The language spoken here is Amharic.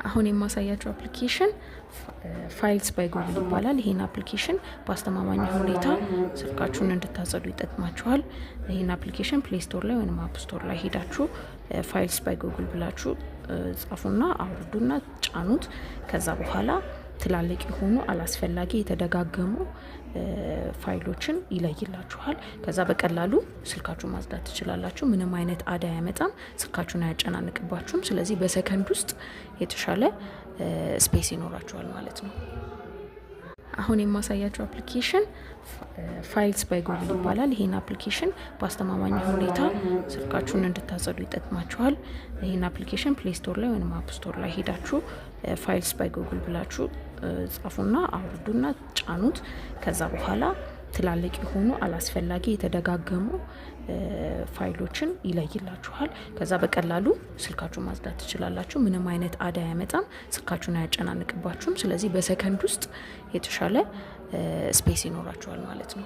አሁን የማሳያችሁ አፕሊኬሽን ፋይልስ ባይ ጉግል ይባላል። ይሄን አፕሊኬሽን በአስተማማኝ ሁኔታ ስልካችሁን እንድታጸዱ ይጠቅማችኋል። ይሄን አፕሊኬሽን ፕሌይ ስቶር ላይ ወይም አፕ ስቶር ላይ ሄዳችሁ ፋይልስ ባይ ጉግል ብላችሁ ጻፉና አውርዱና ጫኑት። ከዛ በኋላ ትላልቅ የሆኑ አላስፈላጊ የተደጋገሙ ፋይሎችን ይለይላችኋል። ከዛ በቀላሉ ስልካችሁን ማጽዳት ትችላላችሁ። ምንም አይነት አዳ ያመጣም፣ ስልካችሁን አያጨናንቅባችሁም። ስለዚህ በሰከንድ ውስጥ የተሻለ ስፔስ ይኖራችኋል ማለት ነው። አሁን የማሳያችሁ አፕሊኬሽን ፋይልስ ባይ ጉግል ይባላል። ይሄን አፕሊኬሽን በአስተማማኝ ሁኔታ ስልካችሁን እንድታጸዱ ይጠቅማችኋል። ይሄን አፕሊኬሽን ፕሌይ ስቶር ላይ ወይም አፕ ስቶር ላይ ሄዳችሁ ፋይልስ ባይ ጉግል ብላችሁ ጻፉና አውርዱና ጫኑት። ከዛ በኋላ ትላልቅ የሆኑ አላስፈላጊ የተደጋገሙ ፋይሎችን ይለይላችኋል። ከዛ በቀላሉ ስልካችሁን ማጽዳት ትችላላችሁ። ምንም አይነት አዳ ያመጣም፣ ስልካችሁን አያጨናንቅባችሁም። ስለዚህ በሰከንድ ውስጥ የተሻለ ስፔስ ይኖራችኋል ማለት ነው።